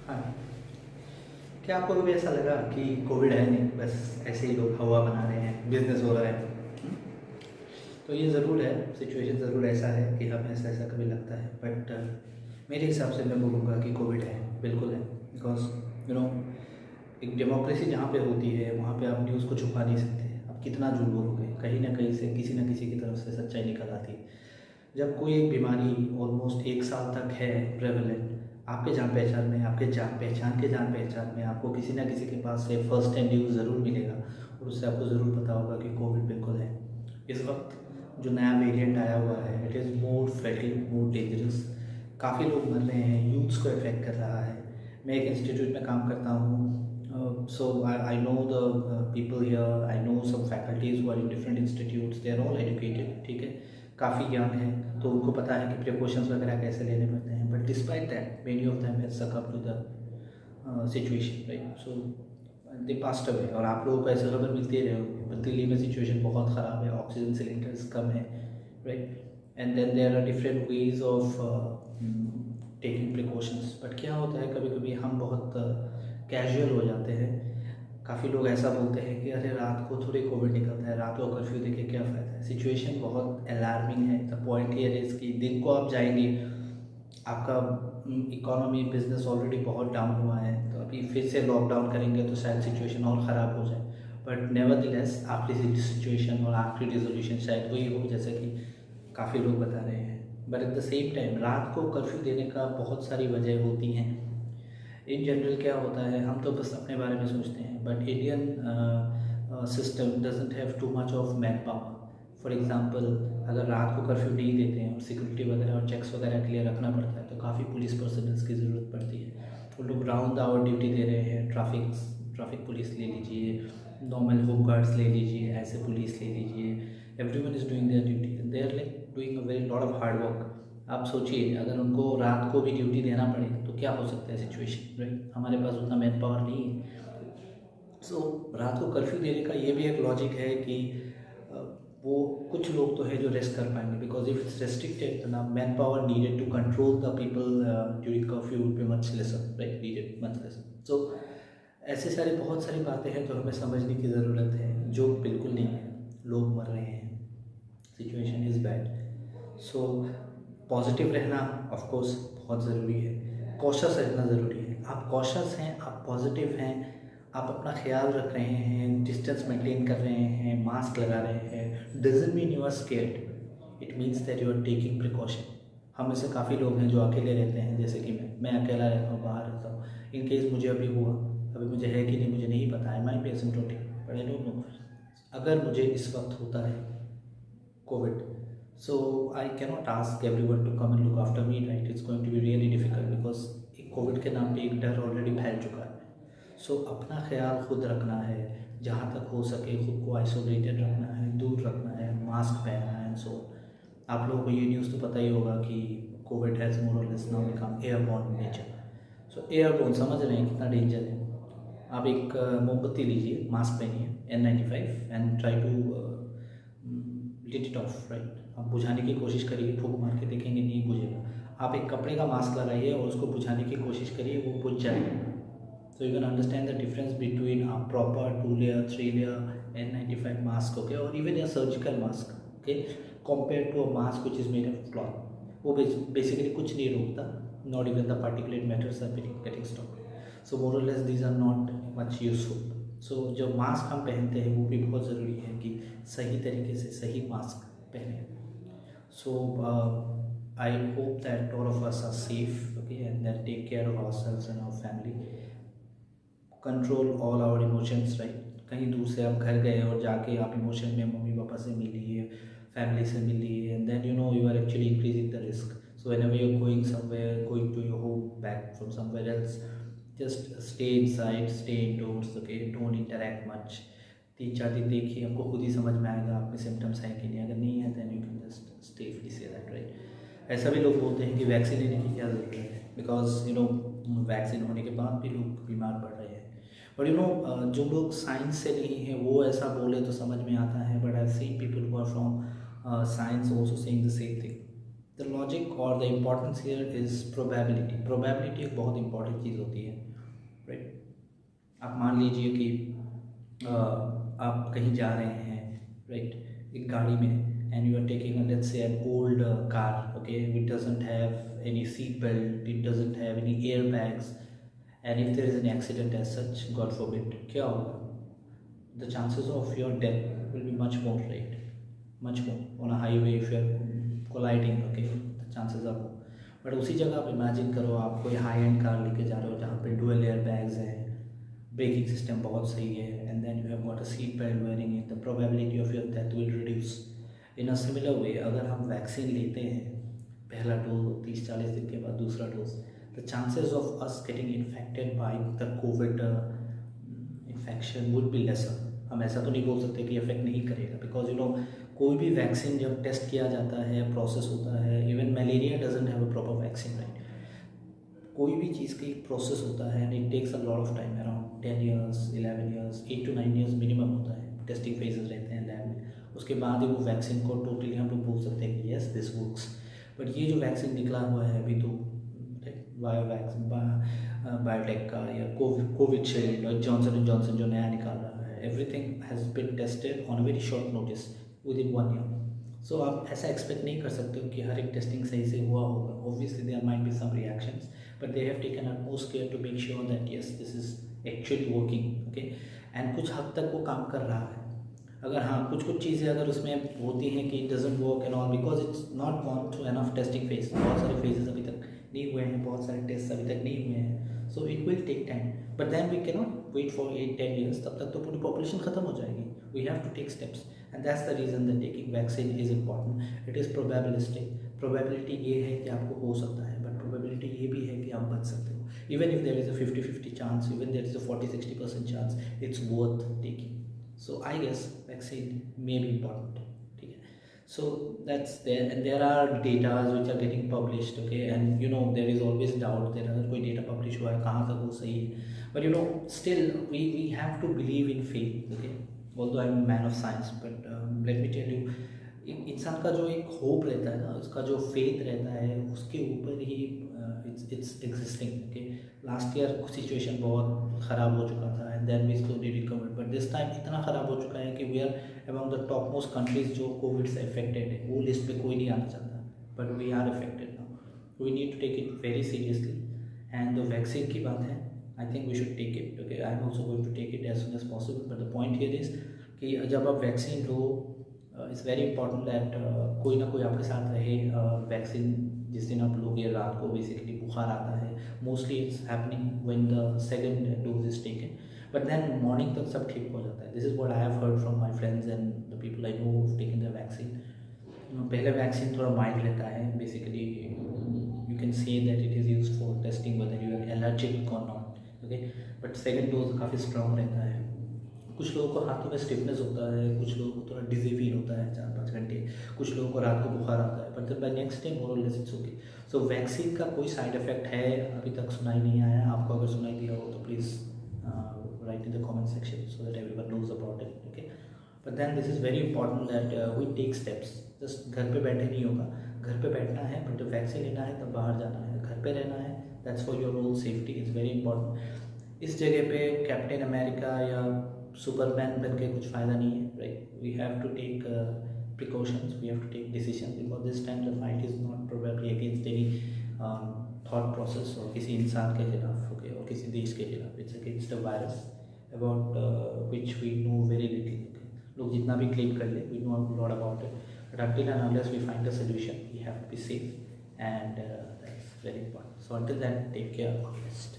हाँ, क्या आपको कभी ऐसा लगा कि कोविड है नहीं, बस ऐसे ही लोग हवा बना रहे हैं, बिज़नेस हो रहा है? तो ये ज़रूर है, सिचुएशन ज़रूर ऐसा है कि हमें ऐसा-ऐसा कभी लगता है, बट मेरे हिसाब से मैं बोलूँगा कि कोविड है, बिल्कुल है। बिकॉज़ यू नो एक डेमोक्रेसी जहाँ पे होती है, वहाँ पे आप न्यूज़ को छुपा नहीं सकते। आप कितना झूठ बोलोगे, कहीं न कहीं से किसी न किसी की तरफ से सच्चाई निकल आती है। जब कोई एक बीमारी ऑलमोस्ट 1 साल तक है प्रेवलेंट, आपके जान-पहचान में, आपके जान-पहचान के जान-पहचान में आपको किसी न किसी के पास से फर्स्ट हैंड न्यूज़ ज़रूर मिलेगा और उससे आपको ज़रूर पता होगा कि कोविड बिल्कुल है। इस वक्त जो नया वेरिएंट आया हुआ है, it is more fatal, more dangerous. काफ़ी लोग मर रहे हैं, यूथ्स को इफ़ेक्ट कर रहा है। मैं एक इंस्टीट्यूट में काम करता हूँ, so I know the people here, I know some faculties who are in different institutes, they are all educated, ठीक है? काफ़ी यंग हैं, तो उनको पता है कि प्रिकॉशंस वगैरह कैसे लेने पड़ते हैं, but despite that many of them have succumb to the situation, right? So they passed away. और आप लोगों को ऐसे खबर मिलती ही रहे होगी, पर दिल्ली में सिचुएशन बहुत ख़राब है, ऑक्सीजन सिलेंडर्स कम है, right? And then there are different ways of taking precautions. But क्या होता है, कभी कभी हम बहुत कैजुअल हो जाते हैं। काफ़ी लोग ऐसा बोलते हैं कि अरे रात को थोड़ी कोविड निकलता है, रात को कर्फ्यू देके क्या फ़ायदा है। सिचुएशन बहुत अलार्मिंग है। द पॉइंट हियर इज़ कि दिन को आप जाएंगे, आपका इकोनॉमी बिजनेस ऑलरेडी बहुत डाउन हुआ है, तो अभी फिर से लॉकडाउन करेंगे तो शायद सिचुएशन और ख़राब हो जाए। बट नेवरदलेस आखिरी सिचुएशन और आखिरी रिजोल्यूशन शायद वही हो जैसे कि काफ़ी लोग बता रहे हैं। But at the same time रात को कर्फ्यू देने का बहुत सारी वजह होती हैं। इन जनरल क्या होता है, हम तो बस अपने बारे में सोचते हैं, but Indian system doesn't have too much of man power. For example, अगर रात को कर्फ्यू नहीं देते हैं और सिक्योरिटी वगैरह और चेक्स वगैरह के लिए रखना पड़ता है, तो काफ़ी पुलिस पर्सनल्स की ज़रूरत पड़ती है। वो लोग राउंड आवर ड्यूटी दे रहे हैं, ट्रैफिक पुलिस ले लीजिए, नॉर्मल होम गार्ड्स ले लीजिए, ऐसे पुलिस ले लीजिए, everyone is doing their duty, they are like doing a very lot of hard work. आप सोचिए, अगर उनको रात को भी ड्यूटी देना पड़े तो क्या हो सकता है सिचुएशन, राइट? हमारे पास उतना मैन पावर नहीं है। सो रात को कर्फ्यू देने का ये भी एक लॉजिक है कि अ, वो कुछ लोग तो है जो रेस्ट कर पाएंगे, बिकॉज इफ इट्स रेस्ट्रिक्टेड ना man power needed to control the people during curfew would be much lesser, right? Needed much lesser. So ऐसे सारी बहुत सारी बातें हैं जो हमें समझने की ज़रूरत है, जो बिल्कुल नहीं है। लोग मर रहे हैं, situation is bad. So positive रहना ऑफ कोर्स बहुत ज़रूरी है, कॉशस रहना ज़रूरी है। आप कॉशस हैं, आप पॉजिटिव हैं, आप अपना ख्याल रख रहे हैं, डिस्टेंस मेंटेन कर रहे हैं, मास्क लगा रहे हैं, doesn't mean you are scared, it means that you are taking precaution. हम में से काफ़ी लोग हैं जो अकेले रहते हैं, जैसे कि मैं अकेला रहता हूँ, बाहर रहता हूँ। इन केस मुझे अभी हुआ, अभी मुझे है कि नहीं मुझे नहीं पता है, may be asymptomatic, but I don't know. अगर मुझे इस वक्त होता है Covid, so I cannot ask everyone to come and look after me, right? It's going to be really difficult because एक कोविड के नाम पे एक डर ऑलरेडी फैल चुका है। सो अपना ख्याल खुद रखना है, जहाँ तक हो सके खुद को आइसोलेटेड रखना है, दूर रखना है, मास्क पहनना है एंड सो। आप लोगों को ये न्यूज़ तो पता ही होगा कि Covid has more or less now become airborne nature. So airborne समझ रहे हैं कितना डेंजर है। आप एक मोमबत्ती लीजिए, मास्क पहनिए N95 and try to lit it off, right? आप बुझाने की कोशिश करिए, फूंक मार के देखेंगे नहीं बुझेगा। आप एक कपड़े का मास्क लगाइए और उसको बुझाने की कोशिश करिए, वो बुझ जाएगा। So you can understand the difference between a proper 2 layer 3 layer N95 mask, okay, और even a surgical mask, okay, compare to a mask which is made of cloth. वो बेसिकली कुछ नहीं रोकता, not even the particulate matters are getting stop. So more or less these are not much useful. So जो mask हम पहनते हैं वो भी बहुत ज़रूरी है कि सही तरीके से सही मास्क पहने। So I hope that all of us are safe, okay, and that take care of ourselves and our family, control all our emotions, right? कहीं दूर से आप घर गए और जाके आप इमोशन में मम्मी पापा से मिलिए, फैमिली से मिलिए, and then you know you are actually increasing the risk. So whenever you are going somewhere, going to your home back from somewhere else, just stay inside, stay indoors, okay, don't interact much। 3-4 दिन देखिए, आपको खुद ही समझ में आएगा आप में symptoms हैं कि नहीं। अगर नहीं है then you can just safely say that, right? ऐसा भी लोग बोलते हैं कि वैक्सीन लेने की क्या ज़रूरत है, बिकॉज यू नो वैक्सीन होने के बाद भी लोग बीमार पड़ रहे हैं। बट यू नो जो लोग साइंस से नहीं हैं वो ऐसा बोले तो समझ में आता है, but I seen people who are from science also saying the same thing the logic और the importance here is probability एक बहुत इंपॉर्टेंट चीज़ होती है, राइट। आप मान लीजिए कि आप कहीं जा रहे हैं, राइट, एक गाड़ी में, and you are taking let's say an old car, okay, which doesn't have any seat belt, it doesn't have any air bags, and if there is an accident as such, god forbid, क्या होगा? The chances of your death will be much more, right, much more on a highway if you are colliding, okay, the chances are more. But उसी जगह आप imagine करो आप कोई high and car लेके जा रहे हो जहाँ पे डुअल एयर बैग्स हैं, ब्रेकिंग सिस्टम बहुत सही है, and then you have got a seat belt wearing it, the probability of your death will reduce. In a similar way अगर हम वैक्सीन लेते हैं, पहला डोज 30-40 दिन के बाद दूसरा dose, the chances of us getting infected by the Covid infection would be lesser. हम ऐसा तो नहीं बोल सकते कि इफेक्ट नहीं करेगा, बिकॉज यू नो कोई भी वैक्सीन जब टेस्ट किया जाता है, प्रोसेस होता है, even malaria doesn't have a proper vaccine, right. कोई भी चीज़ का एक प्रोसेस होता है and it takes a lot of time, around 10 years 11 years 8 to 9 years minimum होता है, टेस्टिंग फेजेस रहते हैं लैब में। उसके बाद ही वो वैक्सीन को टोटली हम लोग बोल सकते हैं कि येस दिस वर्क्स। बट ये जो वैक्सीन निकला हुआ है अभी, तो बायोटेक का या कोविशील्ड और जॉनसन एंड जॉनसन जो नया निकाल रहा है, everything has been tested on a very short notice within 1 year. So आप ऐसा एक्सपेक्ट नहीं कर सकते हो कि हर एक टेस्टिंग सही से हुआ होगा। Obviously there might be some reactions, but they have taken utmost care to make sure that yes this is actually working, okay, and कुछ हद तक वो काम कर रहा है। अगर हाँ कुछ चीज़ें अगर उसमें होती हैं कि it doesn't work and all because it's not gone through enough testing phase, बहुत सारे phases अभी तक नहीं हुए हैं, बहुत सारे टेस्ट अभी तक नहीं हुए हैं, so it will take time, but then we cannot wait for 8-10 years, तब तक तो पूरी पॉपुलेशन ख़त्म हो जाएगी। We have to take steps, and that's the reason that taking vaccine is important. It is probabilistic. Probability ये है कि आपको हो सकता है, but probability ये भी है कि आप बच सकते हो। Even if there is a 50-50 chance, even there is a 40-60% chance, it's worth taking. So I guess vaccine may be important. ठीक है? So that's there, and there are data which are getting published, okay, and you know there is always doubt that अगर कोई data publish हुआ है कहाँ तक वो सही है, but you know still we have to believe in faith, okay. Although I'm a man of science, but let me tell you, इंसान का जो एक होप रहता है ना, उसका जो फेथ रहता है, उसके ऊपर ही it's existing, okay. Last year situation बहुत ख़राब हो चुका था and then we slowly recovered, but this time इतना ख़राब हो चुका है कि we are among the top most countries जो कोविड से अफेक्टेड है। वो लिस्ट पे कोई नहीं आना चाहता, but we are affected now. We need to take it very seriously, and जो वैक्सीन की बात है, I think we should take it, okay. I am also going to take it as soon as possible, but the point here is कि जब आप vaccine low, it's very important that कोई ना कोई आपके साथ रहे। वैक्सीन जिस दिन आप लोगे रात को बेसिकली बुखार आता है, mostly it's happening when the second dose is taken, but then morning तक सब ठीक हो जाता है। This is what I have heard from my friends and the people I know who taken the vaccine. पहले वैक्सीन थोड़ा mild रहता है, basically you can say that it is used for testing whether you are allergic or not, okay, but second dose काफ़ी strong रहता है। कुछ लोगों को हाथों में स्टिफनेस होता है, कुछ लोगों को थोड़ा डिजी फील होता है 4-5 घंटे, कुछ लोगों को रात को बुखार आता है, but by next day more or less it's okay. So vaccine का कोई साइड इफेक्ट है अभी तक सुनाई नहीं आया। आपको अगर सुनाई दिया हो तो please write in the comment section so that everyone knows about it, okay. But then this is very important that we take steps. Just घर पे बैठे नहीं होगा, घर पे बैठना है, बट जब वैक्सीन लेना है तब बाहर जाना है। घर पे रहना है, that's for your own safety, is very important. इस जगह पे कैप्टन अमेरिका या सुपरमैन बन के कुछ फ़ायदा नहीं है, right. We have to take precautions, we have to take decision, because this time the fight is not probably against any thought process और किसी इंसान के खिलाफ, ओके, और किसी देश के खिलाफ। It's against a virus about which we know very little, okay. लोग जितना भी क्लेम कर ले, we know lot about it, but until and unless we find a solution, we have to be safe, and that's very important. So until then, take care, all the best.